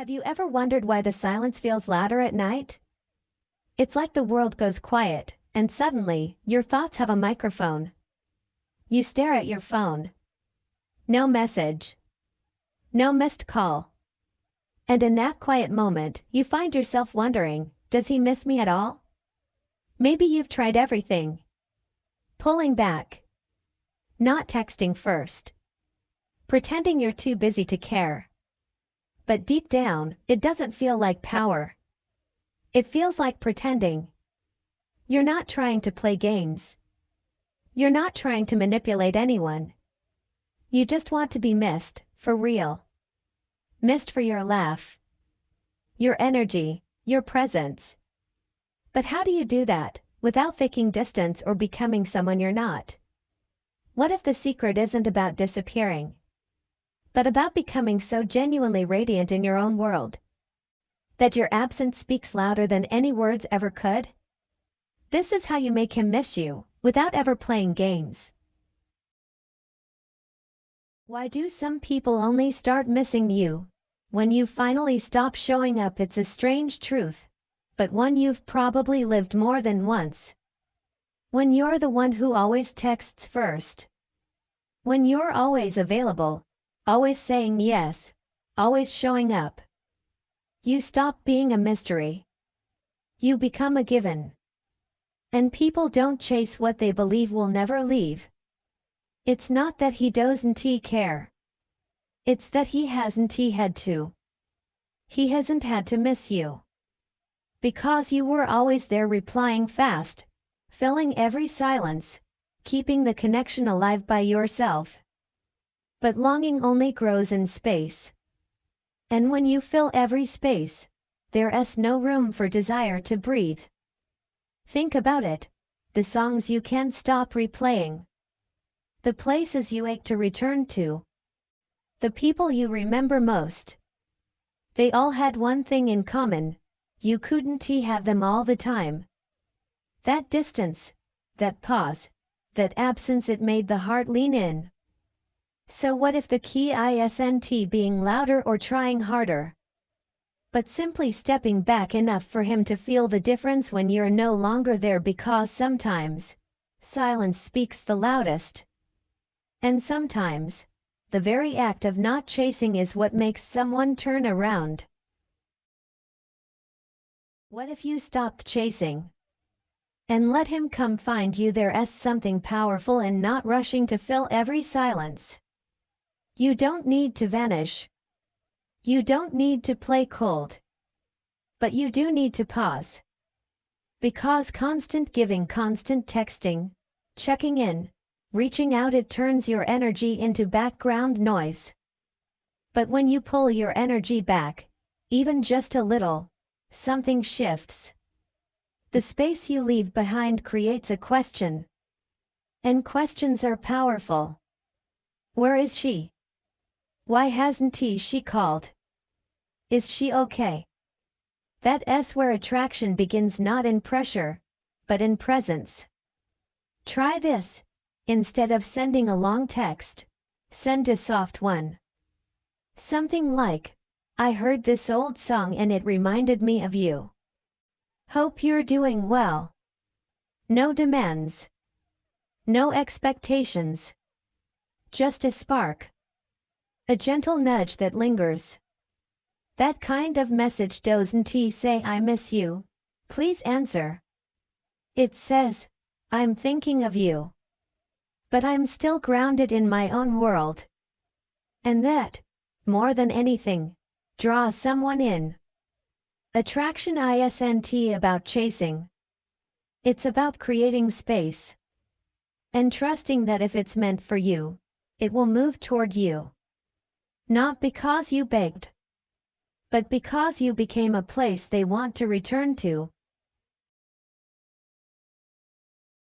Have you ever wondered why the silence feels louder at night? It's like the world goes quiet, and suddenly, your thoughts have a microphone. You stare at your phone. No message. No missed call. And in that quiet moment, you find yourself wondering, does he miss me at all? Maybe you've tried everything. Pulling back. Not texting first. Pretending you're too busy to care. But deep down, it doesn't feel like power. It feels like pretending. You're not trying to play games. You're not trying to manipulate anyone. You just want to be missed, for real. Missed for your laugh. Your energy, your presence. But how do you do that, without faking distance or becoming someone you're not? What if the secret isn't about disappearing, but about becoming so genuinely radiant in your own world that your absence speaks louder than any words ever could? This is how you make him miss you, without ever playing games. Why do some people only start missing you when you finally stop showing up? It's a strange truth, but one you've probably lived more than once. When you're the one who always texts first. When you're always available, always saying yes, always showing up. You stop being a mystery. You become a given. And people don't chase what they believe will never leave. It's not that he doesn't care. It's that he hasn't had to. He hasn't had to miss you. Because you were always there, replying fast, filling every silence, keeping the connection alive by yourself. But longing only grows in space. And when you fill every space, there's no room for desire to breathe. Think about it. The songs you can't stop replaying. The places you ache to return to. The people you remember most. They all had one thing in common. You couldn't have them all the time. That distance, that pause, that absence, it made the heart lean in. So what if the key isn't being louder or trying harder, but simply stepping back enough for him to feel the difference when you're no longer there? Because sometimes, silence speaks the loudest. And sometimes, the very act of not chasing is what makes someone turn around. What if you stopped chasing and let him come find you? There's something powerful in not rushing to fill every silence. You don't need to vanish. You don't need to play cold. But you do need to pause. Because constant giving, constant texting, checking in, reaching out, it turns your energy into background noise. But when you pull your energy back, even just a little, something shifts. The space you leave behind creates a question. And questions are powerful. Where is she? Why hasn't she called? Is she okay? That's where attraction begins, not in pressure, but in presence. Try this. Instead of sending a long text, send a soft one. Something like, I heard this old song and it reminded me of you. Hope you're doing well. No demands. No expectations. Just a spark. A gentle nudge that lingers. That kind of message doesn't say I miss you, please answer. It says, I'm thinking of you. But I'm still grounded in my own world. And that, more than anything, draws someone in. Attraction isn't about chasing. It's about creating space. And trusting that if it's meant for you, it will move toward you. Not because you begged, but because you became a place they want to return to.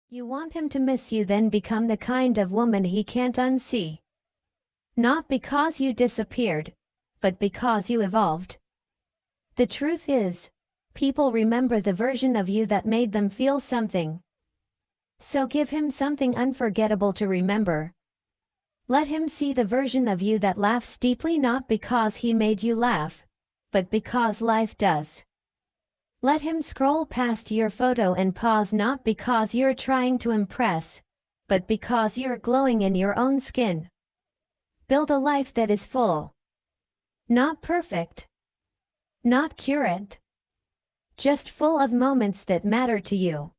You want him to miss you, then become the kind of woman he can't unsee. Not because you disappeared, but because you evolved. The truth is, people remember the version of you that made them feel something. So give him something unforgettable to remember. Let him see the version of you that laughs deeply, not because he made you laugh, but because life does. Let him scroll past your photo and pause, not because you're trying to impress, but because you're glowing in your own skin. Build a life that is full. Not perfect. Not current. Just full of moments that matter to you.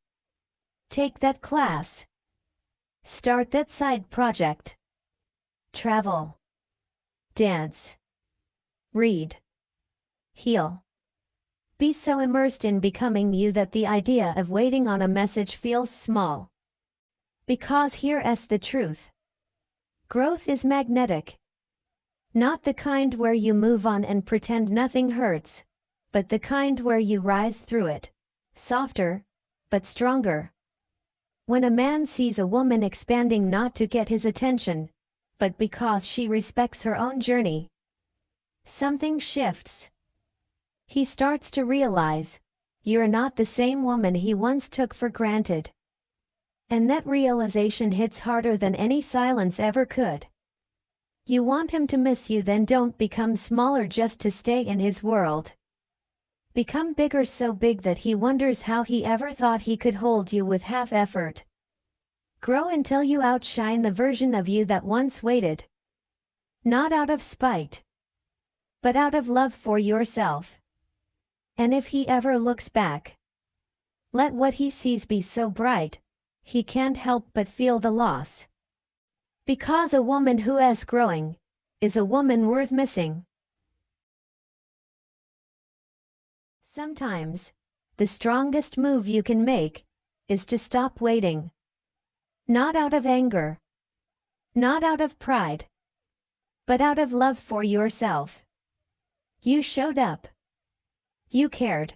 Take that class. Start that side project. Travel. Dance. Read. Heal. Be so immersed in becoming you that the idea of waiting on a message feels small. Because here's the truth. Growth is magnetic. Not the kind where you move on and pretend nothing hurts, but the kind where you rise through it, softer, but stronger. When a man sees a woman expanding not to get his attention, but because she respects her own journey, something shifts. He starts to realize, you're not the same woman he once took for granted. And that realization hits harder than any silence ever could. You want him to miss you, then don't become smaller just to stay in his world. Become bigger, so big that he wonders how he ever thought he could hold you with half effort. Grow until you outshine the version of you that once waited. Not out of spite, but out of love for yourself. And if he ever looks back, let what he sees be so bright, he can't help but feel the loss. Because a woman who is growing is a woman worth missing. Sometimes, the strongest move you can make is to stop waiting. Not out of anger, not out of pride, but out of love for yourself. You showed up. You cared.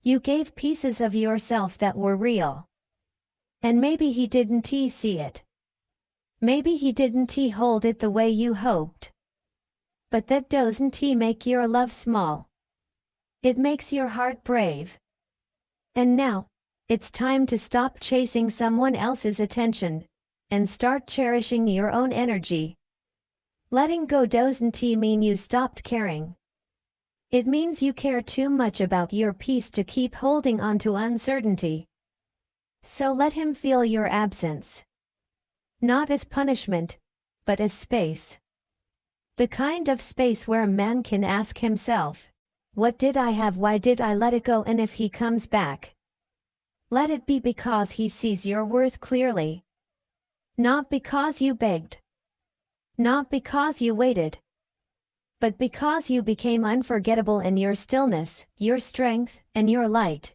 You gave pieces of yourself that were real. And maybe he didn't see it. Maybe he didn't hold it the way you hoped. But that doesn't make your love small. It makes your heart brave. And now, it's time to stop chasing someone else's attention and start cherishing your own energy. Letting go doesn't mean you stopped caring. It means you care too much about your peace to keep holding on to uncertainty. So let him feel your absence. Not as punishment, but as space. The kind of space where a man can ask himself, what did I have? Why did I let it go? And if he comes back, let it be because he sees your worth clearly. Not because you begged. Not because you waited. But because you became unforgettable in your stillness, your strength, and your light.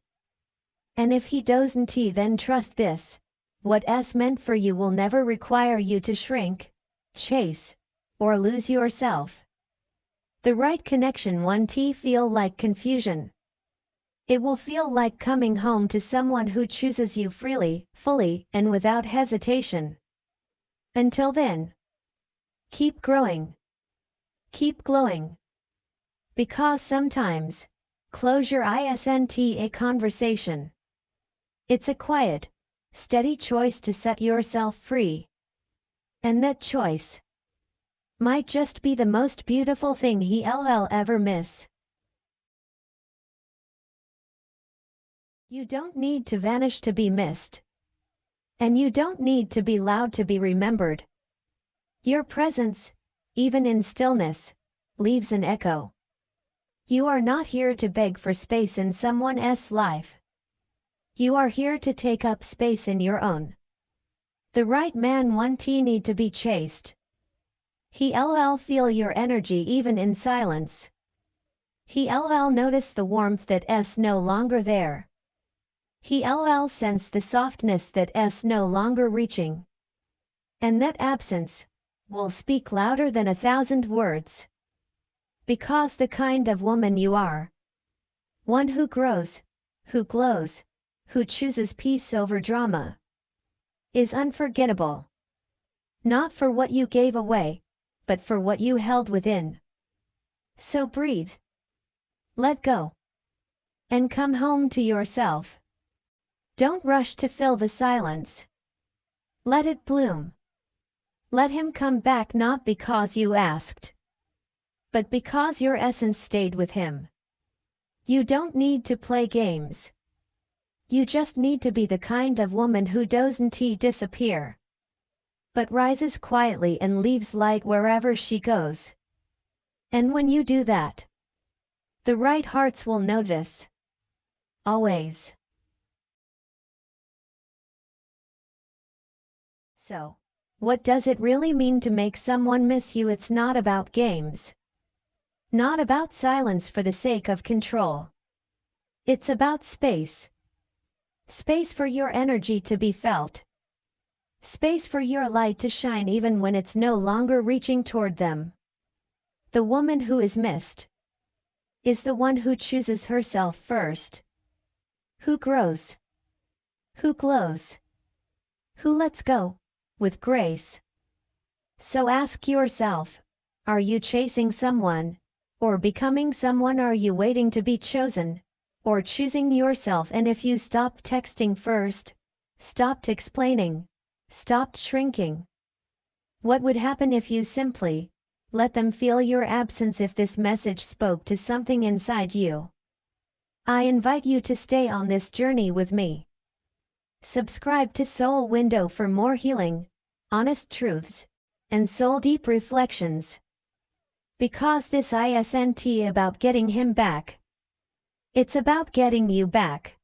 And if he doesn't, then trust this. What's meant for you will never require you to shrink, chase, or lose yourself. The right connection won't feel like confusion. It will feel like coming home to someone who chooses you freely, fully, and without hesitation. Until then, keep growing. Keep glowing. Because sometimes, closure isn't a conversation. It's a quiet, steady choice to set yourself free. And that choice might just be the most beautiful thing he'll ever miss. You don't need to vanish to be missed. And you don't need to be loud to be remembered. Your presence, even in stillness, leaves an echo. You are not here to beg for space in someone else's life. You are here to take up space in your own. The right man won't need to be chased. He'll feel your energy even in silence. He'll notice the warmth that's no longer there. He'll sense the softness that's no longer reaching. And that absence will speak louder than 1,000 words. Because the kind of woman you are, one who grows, who glows, who chooses peace over drama, is unforgettable. Not for what you gave away, but for what you held within. So breathe. Let go. And come home to yourself. Don't rush to fill the silence. Let it bloom. Let him come back not because you asked, but because your essence stayed with him. You don't need to play games. You just need to be the kind of woman who doesn't disappear, but rises quietly and leaves light wherever she goes. And when you do that, the right hearts will notice. Always. So, what does it really mean to make someone miss you? It's not about games. Not about silence for the sake of control. It's about space. Space for your energy to be felt. Space for your light to shine even when it's no longer reaching toward them. The woman who is missed is the one who chooses herself first. Who grows. Who glows. Who lets go, with grace. So ask yourself, are you chasing someone, or becoming someone? Are you waiting to be chosen, or choosing yourself? And if you stopped texting first, stopped explaining, stopped shrinking, what would happen if you simply let them feel your absence? If this message spoke to something inside you, I invite you to stay on this journey with me. Subscribe to Soul Window for more healing, honest truths, and soul-deep reflections. Because this isn't about getting him back. It's about getting you back.